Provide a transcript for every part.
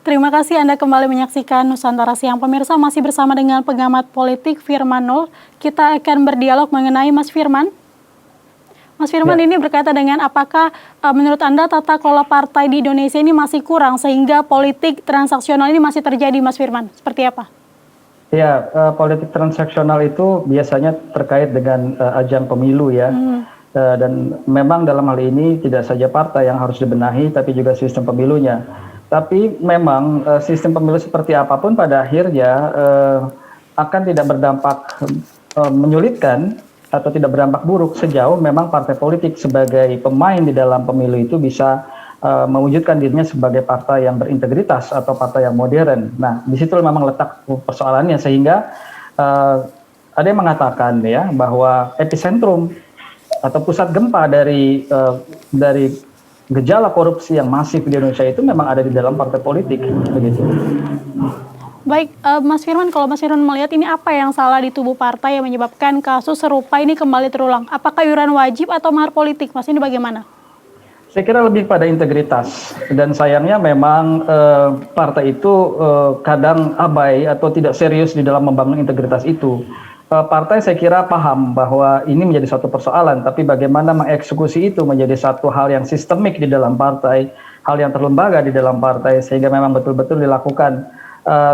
Terima kasih Anda kembali menyaksikan Nusantara Siang. Pemirsa, masih bersama dengan pengamat politik Firman Nul. Kita akan berdialog mengenai Mas Firman. Mas Firman, Ya, ini berkaitan dengan apakah menurut Anda tata kelola partai di Indonesia ini masih kurang sehingga politik transaksional ini masih terjadi, Mas Firman? Seperti apa? ya, politik transaksional itu biasanya terkait dengan ajang pemilu ya. Dan memang dalam hal ini tidak saja partai yang harus dibenahi, tapi juga sistem pemilunya. Tapi memang sistem pemilu seperti apapun pada akhirnya akan tidak berdampak menyulitkan atau tidak berdampak buruk sejauh memang partai politik sebagai pemain di dalam pemilu itu bisa mewujudkan dirinya sebagai partai yang berintegritas atau partai yang modern. Nah, di situ memang letak persoalannya sehingga ada yang mengatakan ya bahwa epicentrum atau pusat gempa dari gejala korupsi yang masif di Indonesia itu memang ada di dalam partai politik begitu. Baik, Mas Firman, kalau Mas Firman melihat ini apa yang salah di tubuh partai yang menyebabkan kasus serupa ini kembali terulang? Apakah iuran wajib atau mahar politik? Mas, ini bagaimana? Saya kira lebih pada integritas dan sayangnya memang partai itu kadang abai atau tidak serius di dalam membangun integritas itu. Partai saya kira paham bahwa ini menjadi satu persoalan, tapi bagaimana mengeksekusi itu menjadi satu hal yang sistemik di dalam partai, hal yang terlembaga di dalam partai, sehingga memang betul-betul dilakukan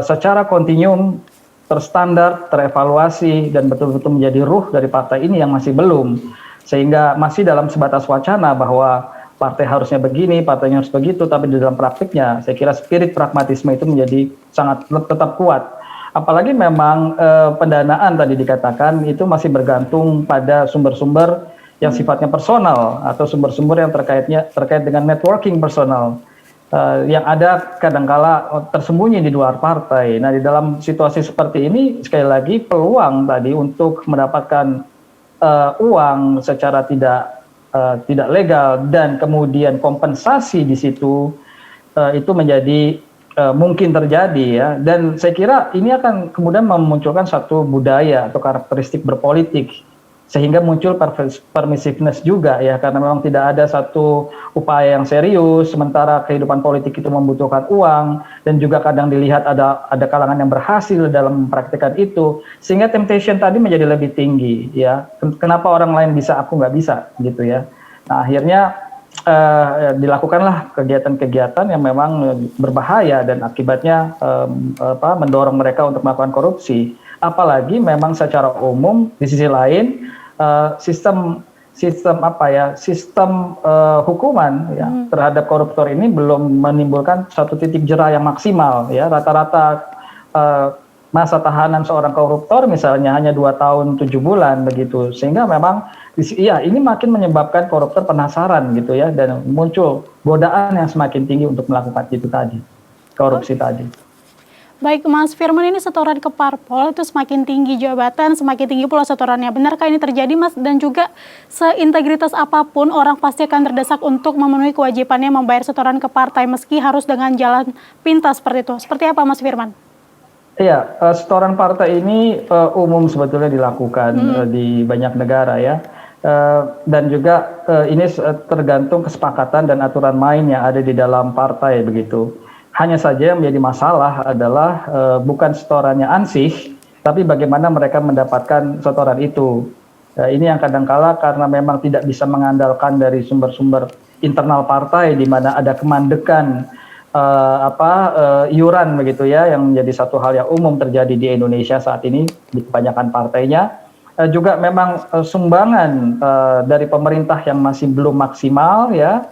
secara kontinum, terstandar, terevaluasi, dan betul-betul menjadi ruh dari partai ini yang masih belum. Sehingga masih dalam sebatas wacana bahwa partai harusnya begini, partainya harus begitu, tapi di dalam praktiknya saya kira spirit pragmatisme itu menjadi sangat tetap kuat. Apalagi memang pendanaan tadi dikatakan itu masih bergantung pada sumber-sumber yang sifatnya personal atau sumber-sumber yang terkait dengan networking personal yang ada kadangkala tersembunyi di luar partai. Nah, di dalam situasi seperti ini sekali lagi peluang tadi untuk mendapatkan uang secara tidak legal dan kemudian kompensasi di situ itu menjadi mungkin terjadi ya, dan saya kira ini akan kemudian memunculkan satu budaya atau karakteristik berpolitik sehingga muncul permissiveness juga ya, karena memang tidak ada satu upaya yang serius sementara kehidupan politik itu membutuhkan uang dan juga kadang dilihat ada kalangan yang berhasil dalam mempraktikkan itu sehingga temptation tadi menjadi lebih tinggi ya. Kenapa orang lain bisa aku nggak bisa gitu ya. Nah, akhirnya dilakukanlah kegiatan-kegiatan yang memang berbahaya dan akibatnya mendorong mereka untuk melakukan korupsi. Apalagi memang secara umum di sisi lain sistem hukuman ya terhadap koruptor ini belum menimbulkan satu titik jera yang maksimal ya. Rata-rata masa tahanan seorang koruptor misalnya hanya 2 tahun 7 bulan begitu, sehingga memang ya ini makin menyebabkan koruptor penasaran gitu ya, dan muncul godaan yang semakin tinggi untuk melakukan itu tadi, korupsi tadi. Baik, Mas Firman, ini setoran ke parpol itu semakin tinggi jabatan, semakin tinggi pula setorannya. Benarkah ini terjadi, Mas? Dan juga seintegritas apapun orang pasti akan terdesak untuk memenuhi kewajibannya membayar setoran ke partai meski harus dengan jalan pintas seperti itu. Seperti apa, Mas Firman? Iya, setoran partai ini umum sebetulnya dilakukan di banyak negara ya. Dan juga ini tergantung kesepakatan dan aturan main yang ada di dalam partai begitu. Hanya saja yang menjadi masalah adalah bukan setorannya ansih, tapi bagaimana mereka mendapatkan setoran itu. Ini yang kadangkala karena memang tidak bisa mengandalkan dari sumber-sumber internal partai di mana ada kemandekan iuran begitu ya, yang menjadi satu hal yang umum terjadi di Indonesia saat ini di kebanyakan partainya. Juga memang sumbangan dari pemerintah yang masih belum maksimal ya,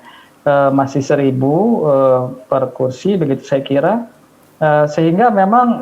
masih 1.000 per kursi begitu saya kira, sehingga memang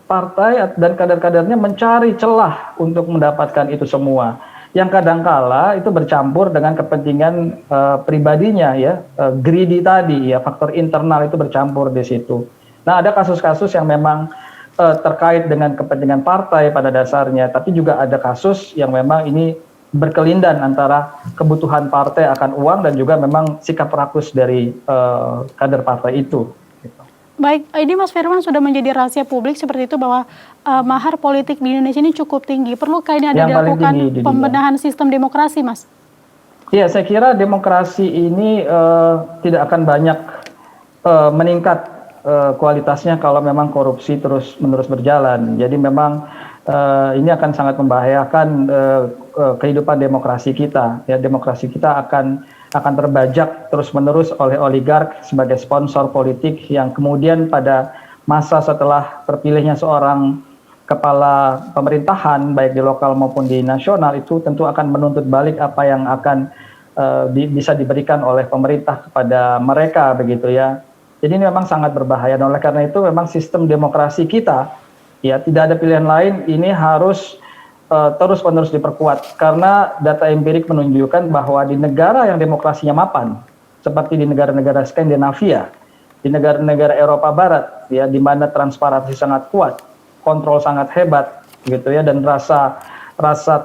partai dan kader-kadernya mencari celah untuk mendapatkan itu semua, yang kadangkala itu bercampur dengan kepentingan pribadinya ya, greedy tadi ya, faktor internal itu bercampur di situ. Nah, ada kasus-kasus yang memang terkait dengan kepentingan partai pada dasarnya, tapi juga ada kasus yang memang ini berkelindan antara kebutuhan partai akan uang dan juga memang sikap rakus dari kader partai itu. Baik, ini Mas Firman sudah menjadi rahasia publik seperti itu bahwa mahar politik di Indonesia ini cukup tinggi. Perlukah ini ada dilakukan pembenahan sistem demokrasi, Mas? Iya, saya kira demokrasi ini tidak akan banyak meningkat kualitasnya kalau memang korupsi terus-menerus berjalan. Jadi memang ini akan sangat membahayakan kehidupan demokrasi kita. Ya, demokrasi kita akan terbajak terus-menerus oleh oligark sebagai sponsor politik yang kemudian pada masa setelah terpilihnya seorang kepala pemerintahan baik di lokal maupun di nasional itu tentu akan menuntut balik apa yang akan bisa diberikan oleh pemerintah kepada mereka begitu ya. Jadi ini memang sangat berbahaya. Dan oleh karena itu memang sistem demokrasi kita ya tidak ada pilihan lain, ini harus terus-menerus diperkuat karena data empirik menunjukkan bahwa di negara yang demokrasinya mapan seperti di negara-negara Skandinavia, di negara-negara Eropa Barat ya di mana transparansi sangat kuat, kontrol sangat hebat gitu ya, dan rasa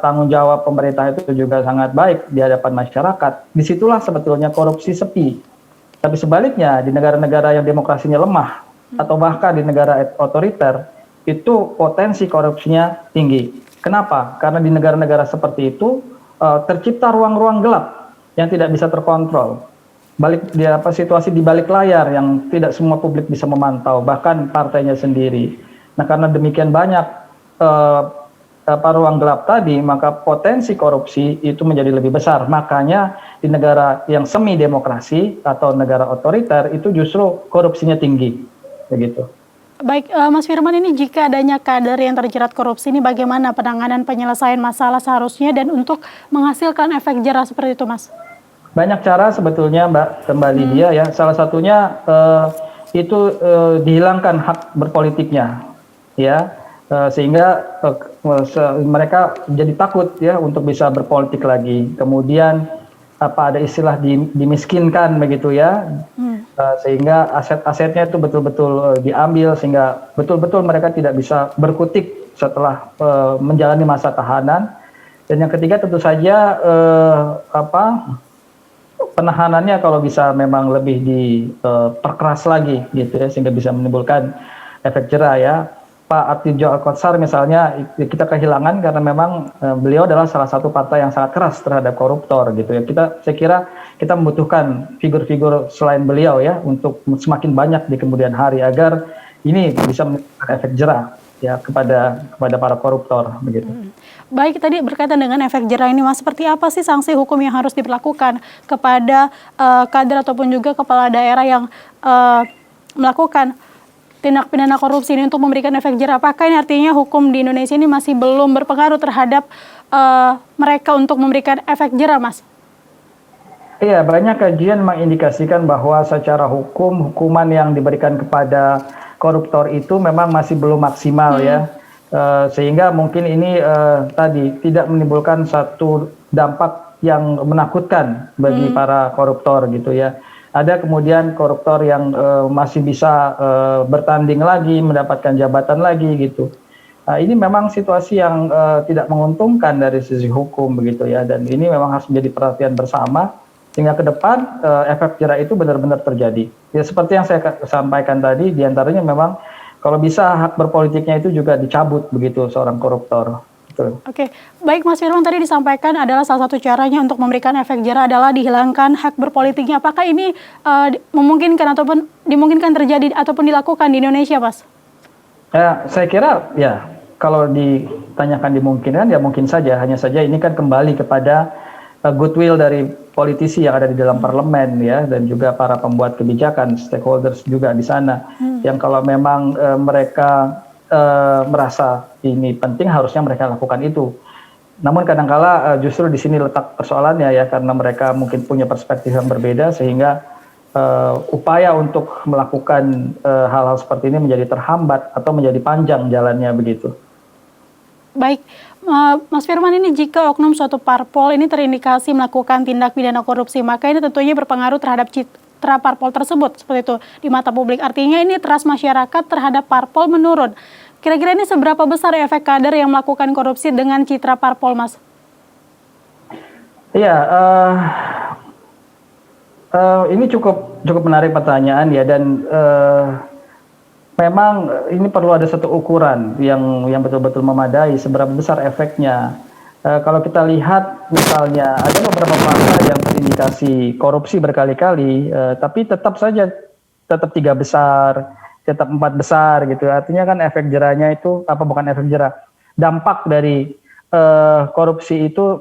tanggung jawab pemerintah itu juga sangat baik di hadapan masyarakat. Disitulah sebetulnya korupsi sepi. Tapi sebaliknya di negara-negara yang demokrasinya lemah atau bahkan di negara otoriter itu potensi korupsinya tinggi. Kenapa? Karena di negara-negara seperti itu tercipta ruang-ruang gelap yang tidak bisa terkontrol. Situasi di balik layar yang tidak semua publik bisa memantau, bahkan partainya sendiri. Nah, karena demikian banyak ruang gelap tadi, maka potensi korupsi itu menjadi lebih besar. Makanya di negara yang semi demokrasi atau negara otoriter itu justru korupsinya tinggi, begitu. Baik, Mas Firman, ini jika adanya kader yang terjerat korupsi ini bagaimana penanganan penyelesaian masalah seharusnya dan untuk menghasilkan efek jerah seperti itu, Mas? Banyak cara sebetulnya, Mbak, kembali dia ya. Salah satunya itu dihilangkan hak berpolitiknya, ya, sehingga mereka jadi takut ya untuk bisa berpolitik lagi. Kemudian ada istilah dimiskinkan begitu ya. Sehingga aset-asetnya itu betul-betul diambil sehingga betul-betul mereka tidak bisa berkutik setelah menjalani masa tahanan. Dan yang ketiga tentu saja penahanannya kalau bisa memang lebih diperkeras lagi gitu ya, sehingga bisa menimbulkan efek jerah ya. Pak Atidjo Alkotsar misalnya kita kehilangan karena memang beliau adalah salah satu partai yang sangat keras terhadap koruptor gitu ya. Saya kira kita membutuhkan figur-figur selain beliau ya untuk semakin banyak di kemudian hari agar ini bisa menimbulkan efek jerah ya kepada para koruptor begitu. Baik, tadi berkaitan dengan efek jerah ini, Mas, seperti apa sih sanksi hukum yang harus diberlakukan kepada kader ataupun juga kepala daerah yang melakukan tindak pidana korupsi ini untuk memberikan efek jerah? Apakah ini artinya hukum di Indonesia ini masih belum berpengaruh terhadap mereka untuk memberikan efek jerah, Mas? Iya, banyak kajian mengindikasikan bahwa secara hukuman yang diberikan kepada koruptor itu memang masih belum maksimal ya. Sehingga mungkin ini tadi tidak menimbulkan satu dampak yang menakutkan bagi para koruptor gitu ya. Ada kemudian koruptor yang masih bisa bertanding lagi, mendapatkan jabatan lagi gitu. Ini memang situasi yang tidak menguntungkan dari sisi hukum begitu ya, dan ini memang harus menjadi perhatian bersama sehingga ke depan efek jerah itu benar-benar terjadi. Ya seperti yang saya sampaikan tadi, diantaranya memang kalau bisa hak berpolitiknya itu juga dicabut begitu seorang koruptor. Betul. Oke, baik Mas Firman, tadi disampaikan adalah salah satu caranya untuk memberikan efek jerah adalah dihilangkan hak berpolitiknya. Apakah ini memungkinkan ataupun dimungkinkan terjadi ataupun dilakukan di Indonesia, Mas? Saya kira ya kalau ditanyakan dimungkinkan ya mungkin saja. Hanya saja ini kan kembali kepada goodwill dari politisi yang ada di dalam parlemen ya, dan juga para pembuat kebijakan, stakeholders juga di sana. Yang kalau memang mereka merasa ini penting, harusnya mereka lakukan itu. Namun kadangkala justru di sini letak persoalannya ya, karena mereka mungkin punya perspektif yang berbeda sehingga upaya untuk melakukan hal-hal seperti ini menjadi terhambat atau menjadi panjang jalannya begitu. Baik, Mas Firman, ini jika oknum suatu parpol ini terindikasi melakukan tindak pidana korupsi, maka ini tentunya berpengaruh terhadap citra parpol tersebut seperti itu di mata publik. Artinya ini trust masyarakat terhadap parpol menurun. Kira-kira ini seberapa besar efek kader yang melakukan korupsi dengan citra parpol, Mas? Iya, ini cukup menarik pertanyaan ya, dan memang ini perlu ada satu ukuran yang betul-betul memadai seberapa besar efeknya. Kalau kita lihat misalnya ada beberapa partai yang terindikasi korupsi berkali-kali, tapi tetap saja tetap 3 besar, tetap 4 besar gitu. Artinya kan efek jerahnya itu bukan efek jerah, dampak dari korupsi itu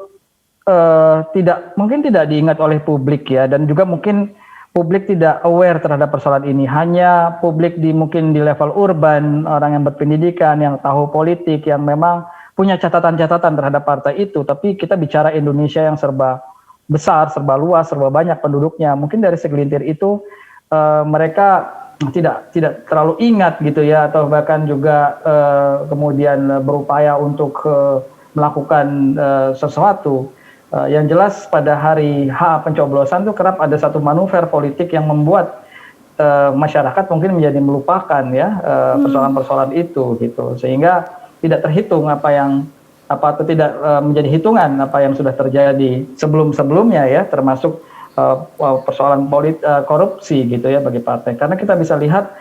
mungkin tidak diingat oleh publik ya, dan juga mungkin publik tidak aware terhadap persoalan ini. Hanya publik mungkin di level urban, orang yang berpendidikan, yang tahu politik, yang memang punya catatan-catatan terhadap partai itu. Tapi kita bicara Indonesia yang serba besar, serba luas, serba banyak penduduknya. Mungkin dari segelintir itu mereka tidak terlalu ingat gitu ya, atau bahkan juga kemudian berupaya untuk melakukan sesuatu. Yang jelas pada hari H pencoblosan itu kerap ada satu manuver politik yang membuat masyarakat mungkin menjadi melupakan ya persoalan-persoalan itu gitu, sehingga tidak terhitung atau tidak menjadi hitungan apa yang sudah terjadi sebelum-sebelumnya ya, termasuk persoalan korupsi gitu ya bagi partai. Karena kita bisa lihat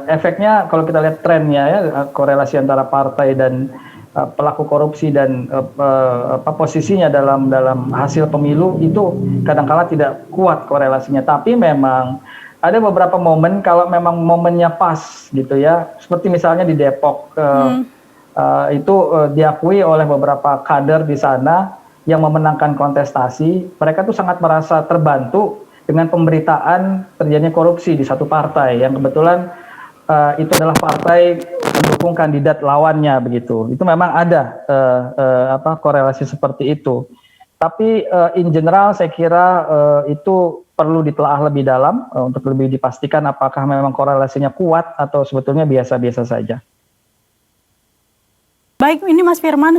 efeknya kalau kita lihat trennya ya, korelasi antara partai dan pelaku korupsi dan posisinya dalam hasil pemilu itu kadang-kala tidak kuat korelasinya. Tapi memang ada beberapa momen kalau memang momennya pas gitu ya, seperti misalnya di Depok itu diakui oleh beberapa kader di sana yang memenangkan kontestasi, mereka tuh sangat merasa terbantu dengan pemberitaan terjadinya korupsi di satu partai yang kebetulan itu adalah partai mendukung kandidat lawannya begitu. Itu memang ada korelasi seperti itu. Tapi in general saya kira itu perlu ditelaah lebih dalam untuk lebih dipastikan apakah memang korelasinya kuat atau sebetulnya biasa-biasa saja. Baik, ini Mas Firman,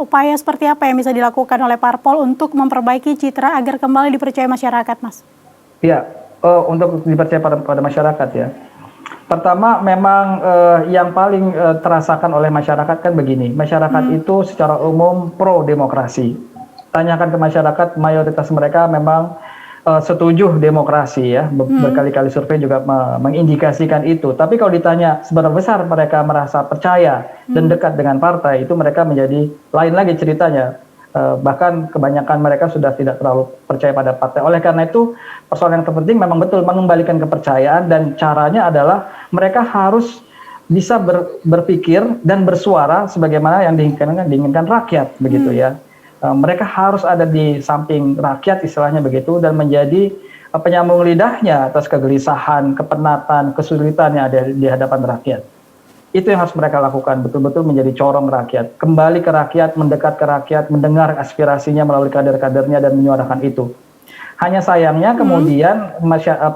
upaya seperti apa yang bisa dilakukan oleh parpol untuk memperbaiki citra agar kembali dipercaya masyarakat, Mas? Iya, untuk dipercaya pada masyarakat ya. Pertama, memang yang paling terasakan oleh masyarakat kan begini, masyarakat itu secara umum pro demokrasi. Tanyakan ke masyarakat, mayoritas mereka memang setuju demokrasi ya, berkali-kali survei juga mengindikasikan itu. Tapi kalau ditanya seberapa besar mereka merasa percaya dan dekat dengan partai, itu mereka menjadi lain lagi ceritanya. Bahkan kebanyakan mereka sudah tidak terlalu percaya pada partai. Oleh karena itu persoalan yang terpenting memang betul mengembalikan kepercayaan, dan caranya adalah mereka harus bisa berpikir dan bersuara sebagaimana yang diinginkan rakyat begitu ya. Mereka harus ada di samping rakyat istilahnya begitu, dan menjadi penyambung lidahnya atas kegelisahan, kepenatan, kesulitan yang ada di hadapan rakyat. Itu yang harus mereka lakukan, betul-betul menjadi corong rakyat, kembali ke rakyat, mendekat ke rakyat, mendengar aspirasinya melalui kader-kadernya dan menyuarakan itu. Hanya sayangnya kemudian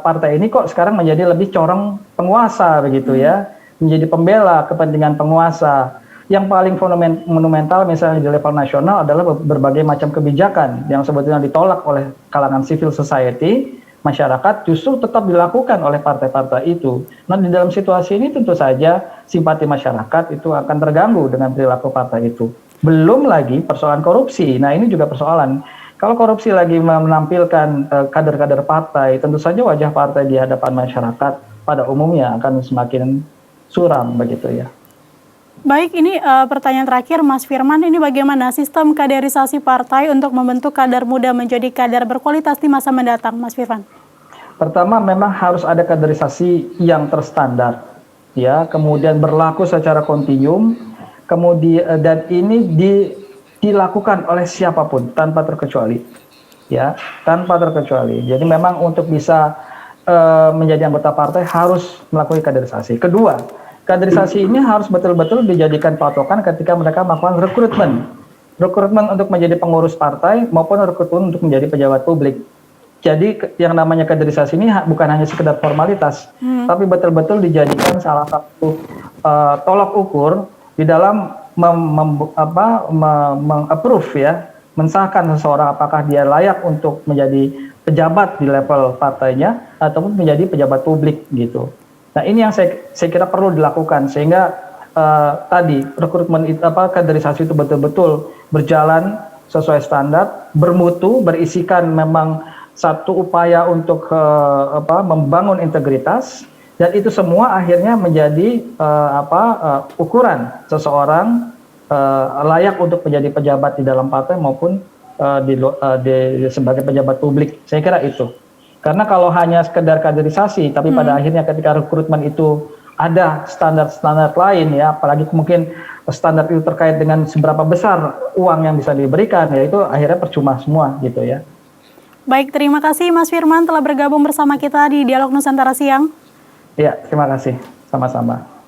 partai ini kok sekarang menjadi lebih corong penguasa begitu ya, menjadi pembela kepentingan penguasa. Yang paling monumental misalnya di level nasional adalah berbagai macam kebijakan yang sebetulnya ditolak oleh kalangan civil society, masyarakat, justru tetap dilakukan oleh partai-partai itu. Nah, di dalam situasi ini tentu saja simpati masyarakat itu akan terganggu dengan perilaku partai itu. Belum lagi persoalan korupsi. Nah, ini juga persoalan. Kalau korupsi lagi menampilkan kader-kader partai, tentu saja wajah partai di hadapan masyarakat pada umumnya akan semakin suram begitu ya. Baik, ini pertanyaan terakhir Mas Firman, ini bagaimana sistem kaderisasi partai untuk membentuk kader muda menjadi kader berkualitas di masa mendatang, Mas Firman? Pertama, memang harus ada kaderisasi yang terstandar, ya, kemudian berlaku secara kontinum, kemudian dan ini dilakukan oleh siapapun tanpa terkecuali, ya, tanpa terkecuali. Jadi memang untuk bisa menjadi anggota partai harus melakukan kaderisasi. Kedua, kaderisasi ini harus betul-betul dijadikan patokan ketika mereka melakukan rekrutmen untuk menjadi pengurus partai maupun rekrutmen untuk menjadi pejabat publik. Jadi yang namanya kaderisasi ini bukan hanya sekedar formalitas, tapi betul-betul dijadikan salah satu tolak ukur di dalam meng-approve ya, mensahkan seseorang apakah dia layak untuk menjadi pejabat di level partainya ataupun menjadi pejabat publik gitu. Nah, ini yang saya kira perlu dilakukan sehingga tadi rekrutmen kaderisasi itu betul-betul berjalan sesuai standar, bermutu, berisikan memang satu upaya untuk membangun integritas, dan itu semua akhirnya menjadi ukuran seseorang layak untuk menjadi pejabat di dalam partai maupun sebagai pejabat publik. Saya kira itu. Karena kalau hanya sekedar kaderisasi, tapi pada akhirnya ketika rekrutmen itu ada standar-standar lain ya, apalagi mungkin standar itu terkait dengan seberapa besar uang yang bisa diberikan, ya itu akhirnya percuma semua gitu ya. Baik, terima kasih Mas Firman telah bergabung bersama kita di Dialog Nusantara Siang. Ya, terima kasih. Sama-sama.